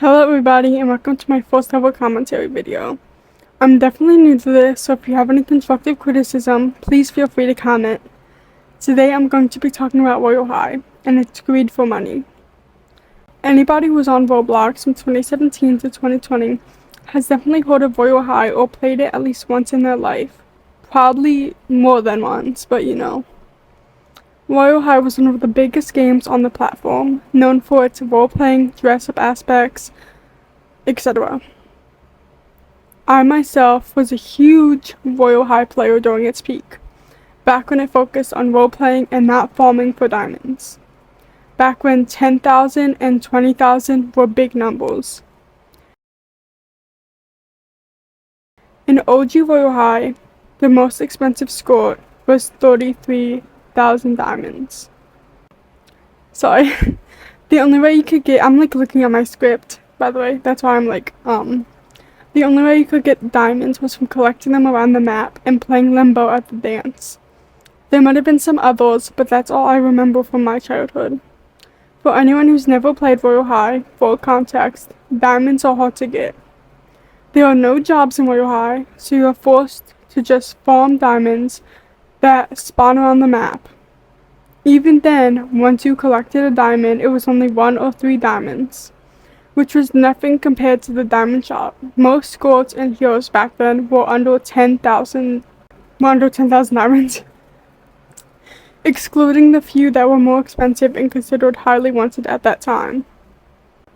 Hello everybody and welcome to my first ever commentary video. I'm definitely new to this, so if you have any constructive criticism, please feel free to comment. Today I'm going to be talking about Royale High and its greed for money. Anybody who's on Roblox from 2017 to 2020 has definitely heard of Royale High or played it at least once in their life. Probably more than once, but you know. Royale High was one of the biggest games on the platform, known for its role-playing, dress-up aspects, etc. I myself was a huge Royale High player during its peak, back when it focused on role-playing and not farming for diamonds. Back when 10,000 and 20,000 were big numbers. In OG Royale High, the most expensive score was 33,000 diamonds. Sorry. The only way you could get, I'm looking at my script, by the way, that's why I'm the only way you could get diamonds was from collecting them around the map and playing limbo at the dance. There might have been some others, but that's all I remember from my childhood. For anyone who's never played Royale High, for context, diamonds are hard to get. There are no jobs in Royale High, so you are forced to just farm diamonds that spawn around the map. Even then, once you collected a diamond, it was only 1 or 3 diamonds, which was nothing compared to the diamond shop. Most scores and heroes back then were under 10,000 diamonds, excluding the few that were more expensive and considered highly wanted at that time.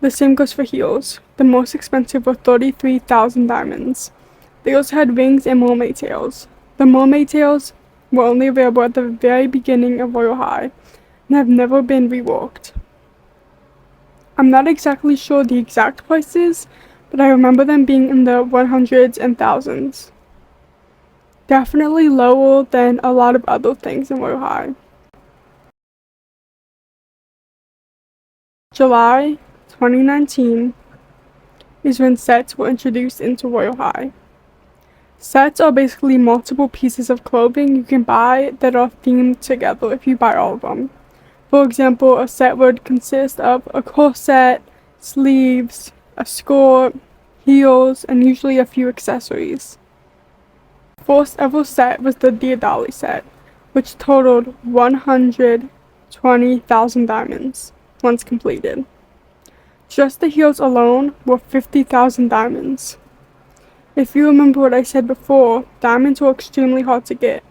The same goes for heels. The most expensive were 33,000 diamonds. They also had rings and mermaid tails. The mermaid tails were only available at the very beginning of Royale High and have never been reworked. I'm not exactly sure the exact prices, but I remember them being in the 100s and thousands. Definitely lower than a lot of other things in Royale High. July 2019 is when sets were introduced into Royale High. Sets are basically multiple pieces of clothing you can buy that are themed together if you buy all of them. For example, a set would consist of a corset, sleeves, a skirt, heels, and usually a few accessories. The first ever set was the Diadali set, which totaled 120,000 diamonds once completed. Just the heels alone were 50,000 diamonds. If you remember what I said before, diamonds were extremely hard to get.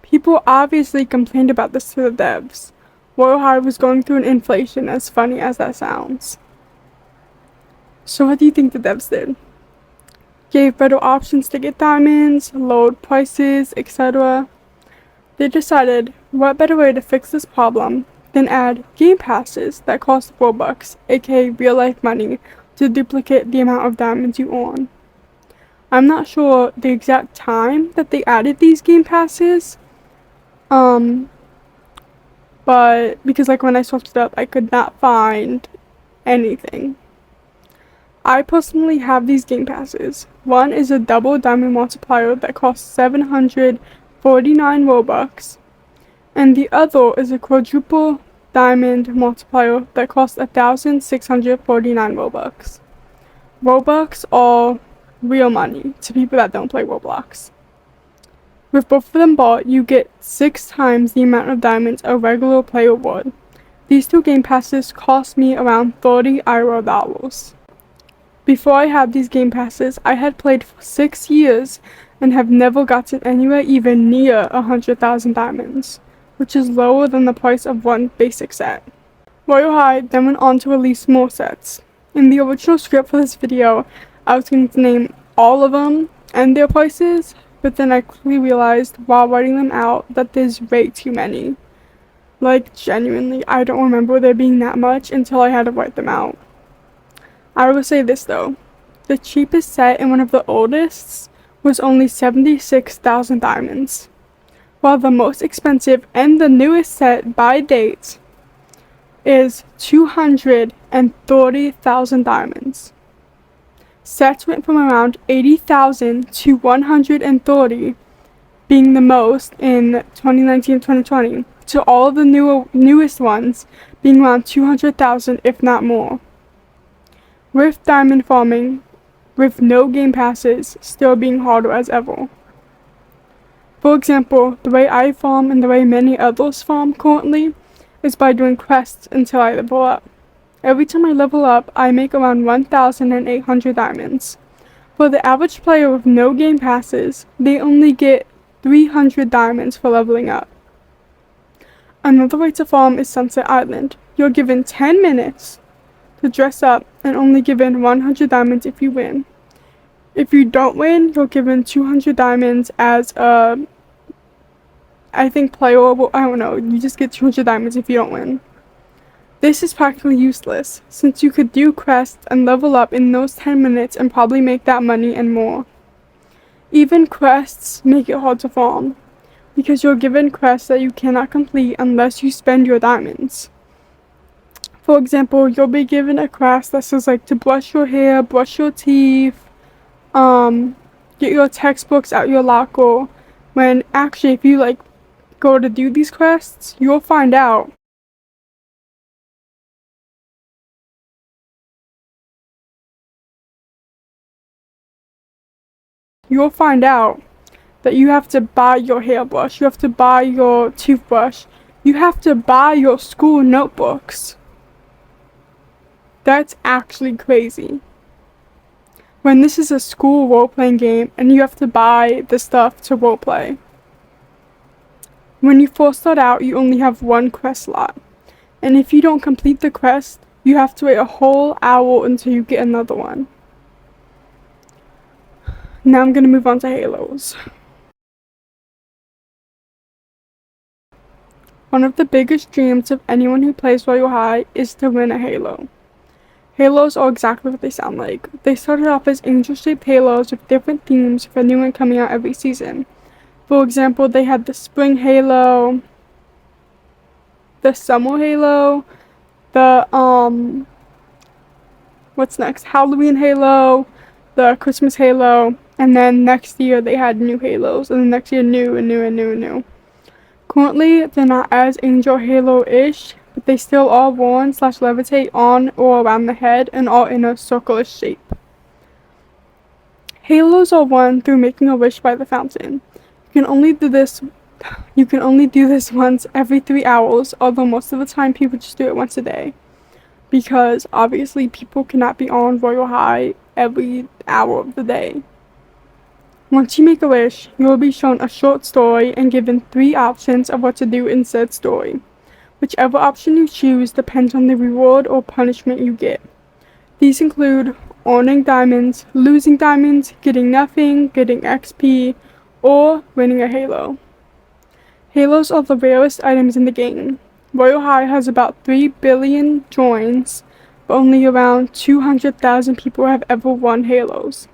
People obviously complained about this to the devs. Royale High was going through an inflation, as funny as that sounds. So what do you think the devs did? Gave better options to get diamonds, lowered prices, etc. They decided, what better way to fix this problem than add game passes that cost Robux, aka real life money, to duplicate the amount of diamonds you earn. I'm not sure the exact time that they added these game passes, but because when I searched it up, I could not find anything. I personally have these game passes. One is a double diamond multiplier that costs 749 Robux, and the other is a quadruple diamond multiplier that costs 1,649 Robux. Robux are real money to people that don't play Roblox. With both of them bought, you get 6 times the amount of diamonds a regular player would. These 2 game passes cost me around 30 IRL dollars. Before I had these game passes, I had played for 6 years and have never gotten anywhere even near 100,000 diamonds, which is lower than the price of one basic set. Royale High then went on to release more sets. In the original script for this video, I was going to name all of them and their prices, but then I quickly realized while writing them out that there's way too many. Genuinely, I don't remember there being that much until I had to write them out. I will say this though, the cheapest set and one of the oldest was only 76,000 diamonds, while the most expensive and the newest set by date is 230,000 diamonds. Sets went from around 80,000 to 130, being the most in 2019-2020, to all of the newest ones being around 200,000 if not more. with diamond farming with no game passes still being harder as ever. For example, the way I farm and the way many others farm currently is by doing quests until I level up. Every time I level up, I make around 1,800 diamonds. For the average player with no game passes, they only get 300 diamonds for leveling up. Another way to farm is Sunset Island. You're given 10 minutes to dress up and only given 100 diamonds if you win. If you don't win, you're given 200 diamonds as a, I think, playable, I don't know, you just get 200 diamonds if you don't win. This is practically useless, since you could do quests and level up in those 10 minutes and probably make that money and more. Even quests make it hard to farm, because you're given quests that you cannot complete unless you spend your diamonds. For example, you'll be given a quest that says like to brush your hair, brush your teeth, get your textbooks out your locker, when actually if you like go to do these quests, you'll find out that you have to buy your hairbrush, you have to buy your toothbrush, you have to buy your school notebooks. That's actually crazy. When this is a school role-playing game and you have to buy the stuff to roleplay. When you first start out, you only have one quest slot. And if you don't complete the quest, you have to wait a whole hour until you get another one. Now I'm gonna move on to Halos. One of the biggest dreams of anyone who plays Royale High is to win a Halo. Halos are exactly what they sound like. They started off as angel-shaped halos with different themes for a new one coming out every season. For example, they had the spring halo, the summer halo, the what's next? Halloween halo, the Christmas halo, and then next year they had new halos, and the next year new. Currently, they're not as angel halo-ish, but they still are worn / levitate on or around the head and are in a circular shape. Halos are won through making a wish by the fountain. You can only do this once every 3 hours, although most of the time people just do it once a day. Because obviously people cannot be on Royale High every hour of the day. Once you make a wish, you will be shown a short story and given 3 options of what to do in said story. Whichever option you choose depends on the reward or punishment you get. These include earning diamonds, losing diamonds, getting nothing, getting XP, or winning a halo. Halos are the rarest items in the game. Royale High has about 3 billion joins, but only around 200,000 people have ever won halos.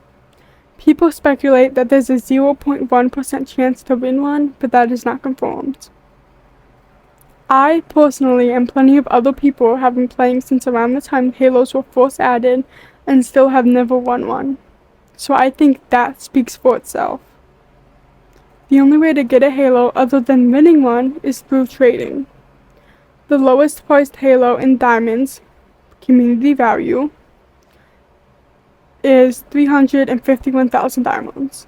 People speculate that there's a 0.1% chance to win one, but that is not confirmed. I personally, and plenty of other people, have been playing since around the time halos were first added and still have never won one. So I think that speaks for itself. The only way to get a halo other than winning one is through trading. The lowest priced halo in diamonds, community value, is 351,000 diamonds.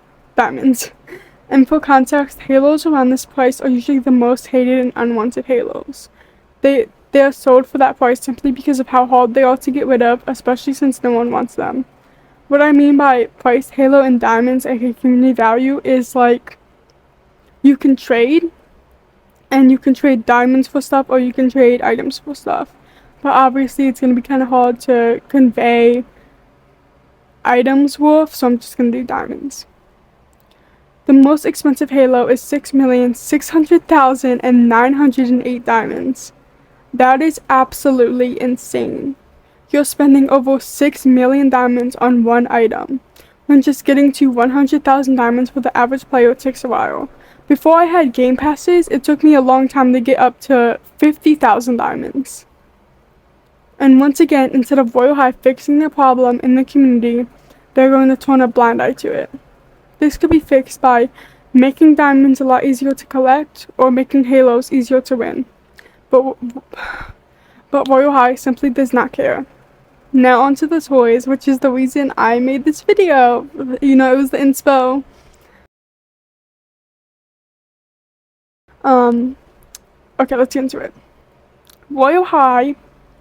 And for context, halos around this price are usually the most hated and unwanted halos. They are sold for that price simply because of how hard they are to get rid of, especially since no one wants them. What I mean by priced halo in diamonds and community value is like, you can trade, and you can trade diamonds for stuff or you can trade items for stuff. But obviously it's going to be kind of hard to convey items worth, so I'm just going to do diamonds. The most expensive halo is 6,600,908 diamonds. That is absolutely insane. You're spending over 6 million diamonds on one item, when just getting to 100,000 diamonds for the average player takes a while. Before I had game passes, it took me a long time to get up to 50,000 diamonds. And once again, instead of Royale High fixing the problem in the community, they're going to turn a blind eye to it. This could be fixed by making diamonds a lot easier to collect or making halos easier to win. But Royale High simply does not care. Now onto the toys, which is the reason I made this video. You know, it was the inspo. Okay, let's get into it. Royal High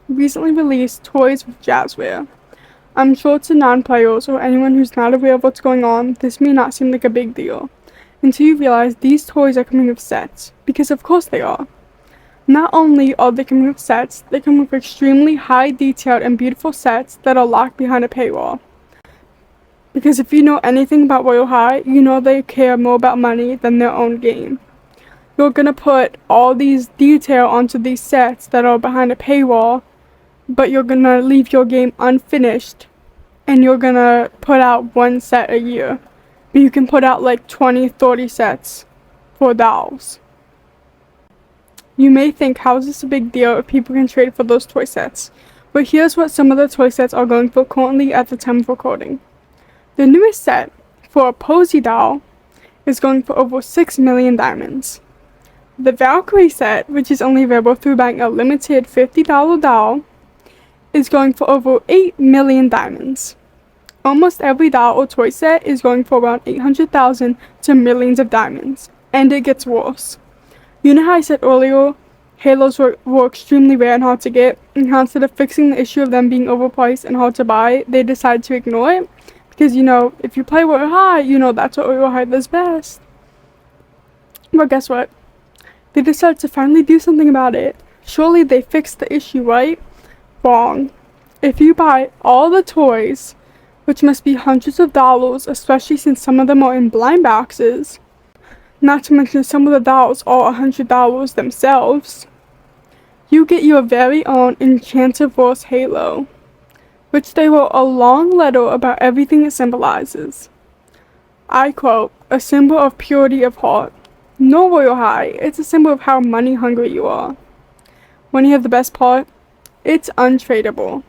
recently released toys with jazzware. I'm sure to non-players or anyone who's not aware of what's going on, this may not seem like a big deal, until you realize these toys are coming with sets, because of course they are. Not only are they coming with sets, they come with extremely high detailed and beautiful sets that are locked behind a paywall. Because if you know anything about Royal High, you know they care more about money than their own game. You're gonna put all these detail onto these sets that are behind a paywall, but you're gonna leave your game unfinished, and you're gonna put out one set a year. But you can put out like 20-30 sets for dolls. You may think, how is this a big deal if people can trade for those toy sets? But here's what some of the toy sets are going for currently at the time of recording. The newest set for a Posy doll is going for over 6 million diamonds. The Valkyrie set, which is only available through buying a limited $50 doll, is going for over 8 million diamonds. Almost every doll or toy set is going for around 800,000 to millions of diamonds, and it gets worse. You know how I said earlier, Halos were extremely rare and hard to get, and how instead of fixing the issue of them being overpriced and hard to buy, they decided to ignore it? Because, you know, if you play Royal High, you know that's what Royal High does best. But guess what? They decided to finally do something about it. Surely they fixed the issue, right? Wrong. If you buy all the toys, which must be hundreds of dollars, especially since some of them are in blind boxes, not to mention some of the dolls are $100 themselves, you get your very own Enchantiverse Halo, which they wrote a long letter about everything it symbolizes. I quote, "A symbol of purity of heart. No, Royal High, it's a symbol of how money hungry you are." When you have the best part, it's untradeable.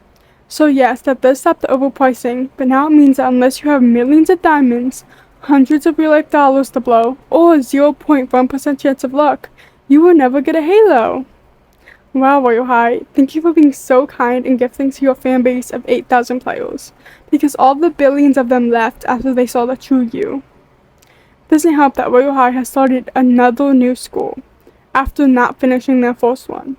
So yes, that does stop the overpricing, but now it means that unless you have millions of diamonds, hundreds of real life dollars to blow, or a 0.1% chance of luck, you will never get a Halo. Wow, Royal High, thank you for being so kind and gifting to your fan base of 8,000 players, because all the billions of them left after they saw the true you. It doesn't help that Royal High has started another new school, after not finishing their first one.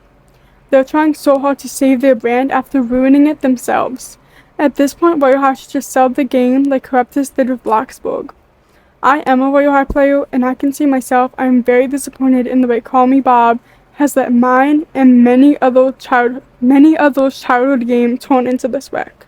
They're trying so hard to save their brand after ruining it themselves. At this point, Royal High should just sell the game like Corruptus did with BLOXBURG. I am a Royal High player, and I can see myself, I am very disappointed in the way CALLMEHBOB has let mine and many others' childhood game turn into this wreck.